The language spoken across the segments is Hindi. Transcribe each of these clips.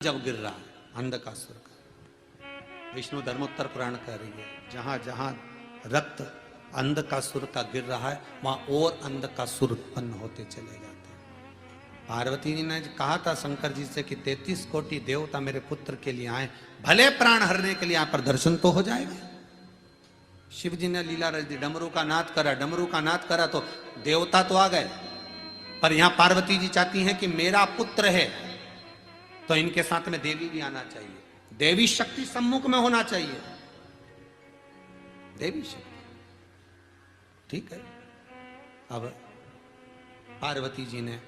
जब गिर रहा है अंधकासुर का, विष्णु धर्मोत्तर पुराण कह रही है जहां जहां रक्त अंधकासुर का गिर रहा है वहां और अंधकासुर उत्पन्न होते चले जाते हैं। पार्वती जी ने कहा था शंकर जी से कि 33 कोटि देवता मेरे पुत्र के लिए आए, भले प्राण हरने के लिए यहाँ पर दर्शन तो हो जाएगा। शिव जी ने लीला रच दी, डमरू का नाद करा, डमरू का नाद करा तो देवता तो आ गए, पर यहां पार्वती जी चाहती हैं कि मेरा पुत्र है तो इनके साथ में देवी भी आना चाहिए, देवी शक्ति सम्मुख में होना चाहिए, देवी शक्ति। ठीक है, अब पार्वती जी ने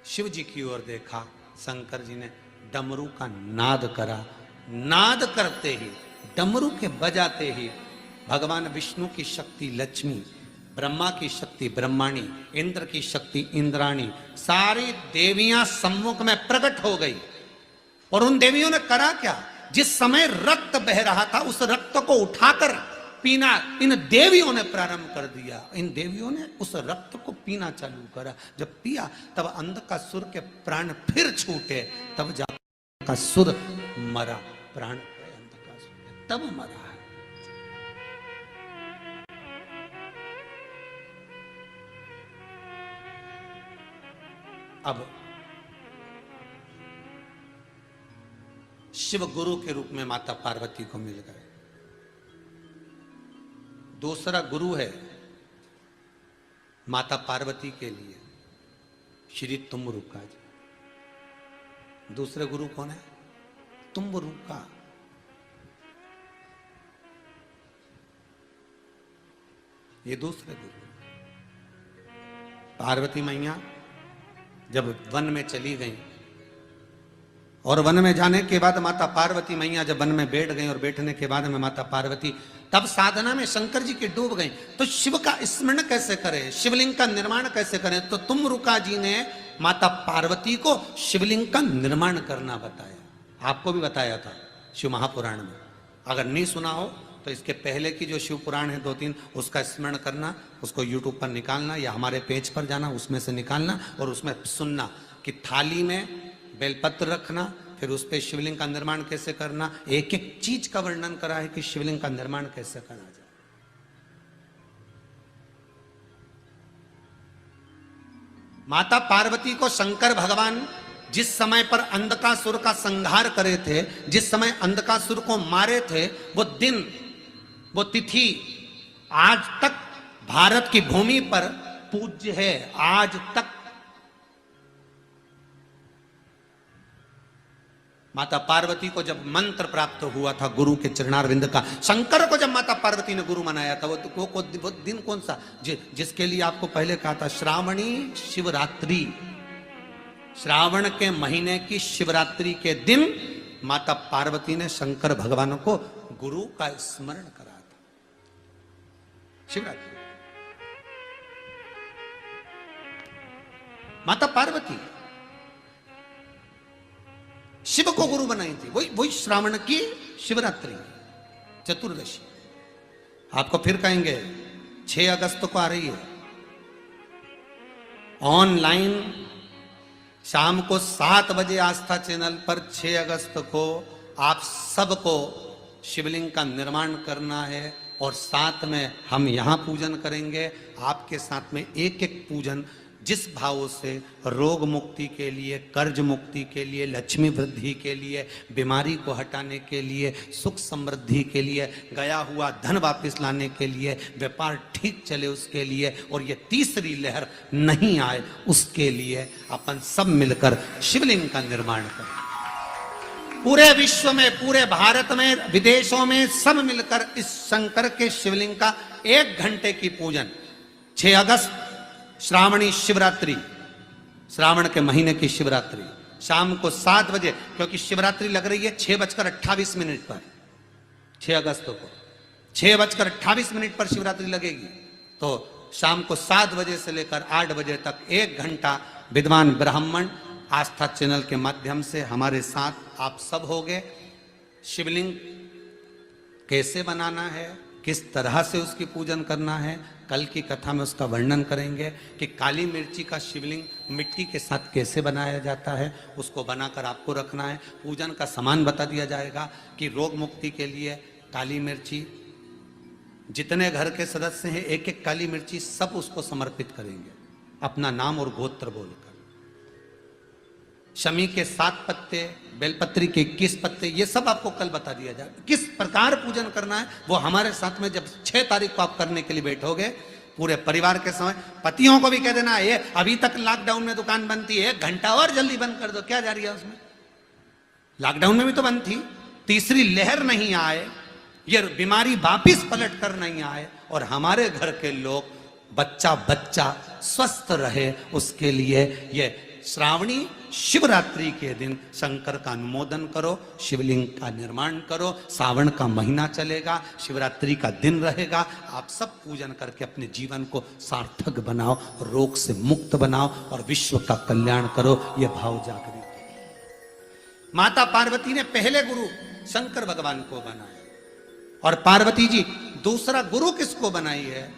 शिव जी की ओर देखा, शंकर जी ने डमरू का नाद करा, नाद करते ही डमरू के बजाते ही भगवान विष्णु की शक्ति लक्ष्मी, ब्रह्मा की शक्ति ब्रह्माणी, इंद्र की शक्ति इंद्राणी, सारी देवियां सम्मुख में प्रकट हो गई। और उन देवियों ने करा क्या, जिस समय रक्त बह रहा था उस रक्त को उठाकर पीना इन देवियों ने प्रारंभ कर दिया। इन देवियों ने उस रक्त को पीना चालू करा, जब पिया तब अंधकासुर के प्राण फिर छूटे, तब जाकर अंधकासुर मरा, प्राण गए अंधकासुर तब मरा है। अब शिव गुरु के रूप में माता पार्वती को मिल गए। दूसरा गुरु है माता पार्वती के लिए श्री तुम्बरुका जी। दूसरे गुरु कौन है? तुम्बरुका। ये दूसरे गुरु। पार्वती मैया जब वन में चली गई और वन में जाने के बाद माता पार्वती मैया जब वन में बैठ गई और बैठने के बाद में माता पार्वती तब साधना में शंकर जी की डूब गई, तो शिव का स्मरण कैसे करें, शिवलिंग का निर्माण कैसे करें? तो तुम्बरुका जी ने माता पार्वती को शिवलिंग का निर्माण करना बताया। आपको भी बताया था शिव महापुराण में, अगर नहीं सुना हो तो इसके पहले की जो शिव पुराण है 2-3 उसका स्मरण करना, उसको यूट्यूब पर निकालना या हमारे पेज पर जाना, उसमें से निकालना और उसमें सुनना कि थाली में बेलपत्र रखना, फिर उस पे शिवलिंग का निर्माण कैसे करना, एक एक चीज का वर्णन करा है कि शिवलिंग का निर्माण कैसे करा जाए। माता पार्वती को शंकर भगवान जिस समय पर अंधकासुर का संहार करे थे, जिस समय अंधकासुर को मारे थे, वो दिन वो तिथि आज तक भारत की भूमि पर पूज्य है। आज तक माता पार्वती को जब मंत्र प्राप्त हुआ था गुरु के चरणारविंद का, शंकर को जब माता पार्वती ने गुरु मनाया था, वो दिन कौन सा, जिसके लिए आपको पहले कहा था श्रावणी शिवरात्रि, श्रावण के महीने की शिवरात्रि के दिन माता पार्वती ने शंकर भगवान को गुरु का स्मरण करा था। शिवरात्रि माता पार्वती शिव को गुरु बनाई थी, वही श्रावण की शिवरात्रि चतुर्दशी। आपको फिर कहेंगे 6 अगस्त को आ रही है ऑनलाइन शाम को 7 बजे आस्था चैनल पर 6 अगस्त को आप सबको शिवलिंग का निर्माण करना है और साथ में हम यहां पूजन करेंगे। आपके साथ में एक एक पूजन जिस भाव से रोग मुक्ति के लिए, कर्ज मुक्ति के लिए, लक्ष्मी वृद्धि के लिए, बीमारी को हटाने के लिए, सुख समृद्धि के लिए, गया हुआ धन वापस लाने के लिए, व्यापार ठीक चले उसके लिए, और ये तीसरी लहर नहीं आए उसके लिए अपन सब मिलकर शिवलिंग का निर्माण करें। पूरे विश्व में, पूरे भारत में, विदेशों में सब मिलकर इस शंकर के शिवलिंग का 1 घंटे की पूजन 6 अगस्त श्रावणी शिवरात्रि, श्रावण के महीने की शिवरात्रि शाम को 7 बजे, क्योंकि शिवरात्रि लग रही है 6:28 पर, 6 अगस्त को 6:28 पर शिवरात्रि लगेगी। तो शाम को 7 बजे से लेकर 8 बजे तक 1 घंटा विद्वान ब्राह्मण आस्था चैनल के माध्यम से हमारे साथ आप सब होंगे। शिवलिंग कैसे बनाना है, किस तरह से उसकी पूजन करना है, कल की कथा में उसका वर्णन करेंगे कि काली मिर्ची का शिवलिंग मिट्टी के साथ कैसे बनाया जाता है, उसको बनाकर आपको रखना है। पूजन का सामान बता दिया जाएगा कि रोग मुक्ति के लिए काली मिर्ची, जितने घर के सदस्य हैं एक एक काली मिर्ची सब उसको समर्पित करेंगे अपना नाम और गोत्र बोलकर। शमी के 7 पत्ते, बेलपत्री के 21 पत्ते, ये सब आपको कल बता दिया जाएगा। किस प्रकार पूजन करना है वो हमारे साथ में जब 6 तारीख को आप करने के लिए बैठोगे पूरे परिवार के समय, पतियों को भी कह देना ये अभी तक लॉकडाउन में दुकान बंद थी, 1 घंटा और जल्दी बंद कर दो, क्या जा रही है उसमें, लॉकडाउन में भी तो बंद थी। तीसरी लहर नहीं आए, ये बीमारी वापिस पलट कर नहीं आए और हमारे घर के लोग बच्चा स्वस्थ रहे, उसके लिए ये श्रावणी शिवरात्रि के दिन शंकर का अनुमोदन करो, शिवलिंग का निर्माण करो। सावन का महीना चलेगा, शिवरात्रि का दिन रहेगा, आप सब पूजन करके अपने जीवन को सार्थक बनाओ, रोग से मुक्त बनाओ और विश्व का कल्याण करो। यह भाव जागृत करो। माता पार्वती ने पहले गुरु शंकर भगवान को बनाया और पार्वती जी दूसरा गुरु किसको बनाई है।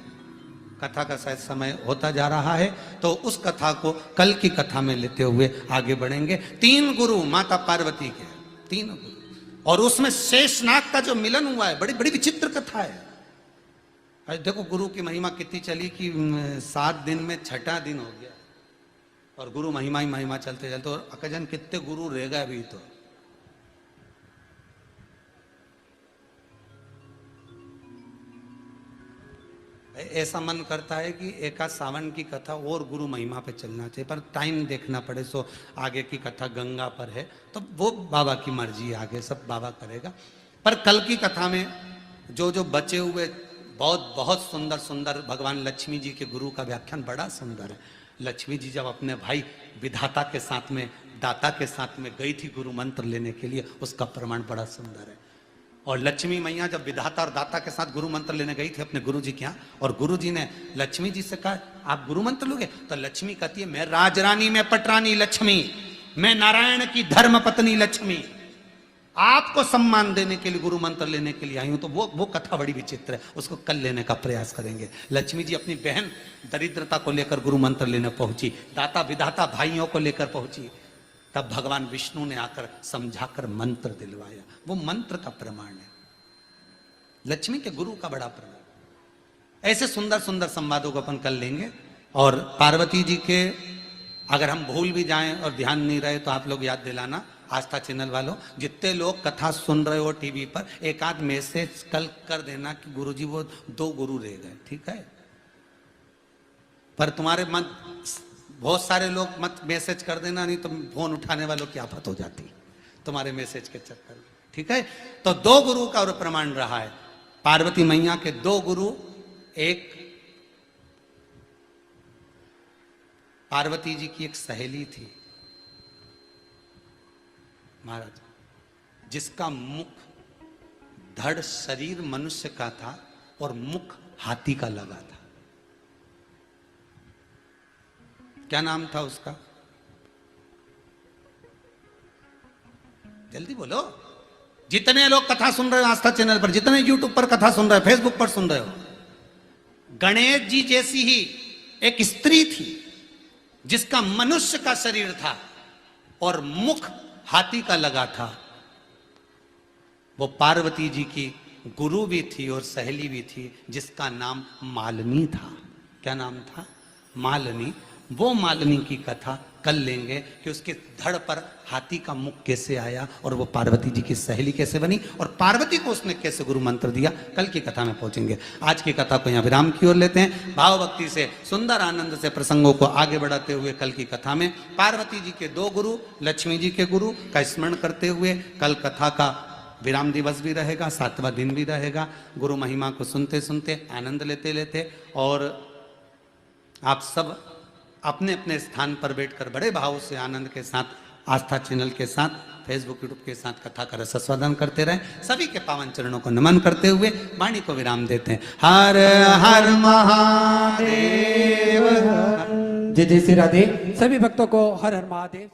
कथा का शायद समय होता जा रहा है तो उस कथा को कल की कथा में लेते हुए आगे बढ़ेंगे। 3 गुरु माता पार्वती के, 3 गुरु, और उसमें शेषनाग का जो मिलन हुआ है, बड़ी बड़ी विचित्र कथा है। अरे देखो गुरु की महिमा कितनी चली कि 7 दिन में 6ठा दिन हो गया और गुरु महिमा ही महिमा चलते चलते, और अकजन कितने गुरु रह गए अभी तो। ऐसा मन करता है कि एका सावन की कथा और गुरु महिमा पे चलना चाहिए, पर टाइम देखना पड़े। सो आगे की कथा गंगा पर है तो वो बाबा की मर्जी, आगे सब बाबा करेगा। पर कल की कथा में जो जो बचे हुए बहुत सुंदर सुंदर भगवान लक्ष्मी जी के गुरु का व्याख्यान बड़ा सुंदर है। लक्ष्मी जी जब अपने भाई विधाता के साथ में, दाता के साथ में गई थी गुरु मंत्र लेने के लिए, उसका प्रमाण बड़ा सुंदर है। और लक्ष्मी मैया जब विधाता और दाता के साथ गुरु मंत्र लेने गई थी अपने गुरु जी के यहाँ, और गुरु जी ने लक्ष्मी जी से कहा आप गुरु मंत्र लोगे, तो लक्ष्मी कहती है मैं राजरानी, मैं पटरानी लक्ष्मी, मैं नारायण की धर्म पत्नी लक्ष्मी, आपको सम्मान देने के लिए गुरु मंत्र लेने के लिए आई हूं। तो वो कथा बड़ी विचित्र है, उसको कल लेने का प्रयास करेंगे। लक्ष्मी जी अपनी बहन दरिद्रता को लेकर गुरु मंत्र लेने पहुंची, दाता विधाता भाइयों को लेकर पहुंची, तब भगवान विष्णु ने आकर समझाकर मंत्र दिलवाया। वो मंत्र का प्रमाण है, लक्ष्मी के गुरु का बड़ा प्रमाण। ऐसे सुंदर सुंदर संवादों को अपन कर लेंगे। और पार्वती जी के अगर हम भूल भी जाएं और ध्यान नहीं रहे तो आप लोग याद दिलाना, आस्था चैनल वालों, जितने लोग कथा सुन रहे हो टीवी पर, एक आध मैसेज कल कर देना कि गुरुजी वो 2 गुरु रह गए, ठीक है। पर तुम्हारे मन बहुत सारे लोग मत मैसेज कर देना, नहीं तो फोन उठाने वालों की आफत हो जाती तुम्हारे मैसेज के चक्कर में, ठीक है। तो 2 गुरु का और प्रमाण रहा है। पार्वती मैया के 2 गुरु, एक पार्वती जी की एक सहेली थी महाराज, जिसका मुख धड़ शरीर मनुष्य का था और मुख हाथी का लगा था। क्या नाम था उसका, जल्दी बोलो। जितने लोग कथा सुन रहे हो आस्था चैनल पर, जितने यूट्यूब पर कथा सुन रहे हो, फेसबुक पर सुन रहे हो, गणेश जी जैसी ही एक स्त्री थी जिसका मनुष्य का शरीर था और मुख हाथी का लगा था। वो पार्वती जी की गुरु भी थी और सहेली भी थी, जिसका नाम मालिनी था। क्या नाम था, मालिनी। वो मालिनी की कथा कल लेंगे कि उसके धड़ पर हाथी का मुख कैसे आया और वो पार्वती जी की सहेली कैसे बनी और पार्वती को उसने कैसे गुरु मंत्र दिया, कल की कथा में पहुंचेंगे। आज की कथा को यहाँ विराम की ओर लेते हैं। भाव भक्ति से सुंदर आनंद से प्रसंगों को आगे बढ़ाते हुए कल की कथा में पार्वती जी के 2 गुरु, लक्ष्मी जी के गुरु का स्मरण करते हुए कल कथा का विराम दिवस भी रहेगा, 7वां दिन भी रहेगा। गुरु महिमा को सुनते सुनते आनंद लेते लेते, और आप सब अपने अपने स्थान पर बैठकर बड़े भाव से आनंद के साथ आस्था चैनल के साथ, फेसबुक यूट्यूब के साथ कथा का रसास्वादन करते रहें। सभी के पावन चरणों को नमन करते हुए वाणी को विराम देते हैं। हर हर महादेव। जय जय श्री राधे। सभी भक्तों को हर हर महादेव।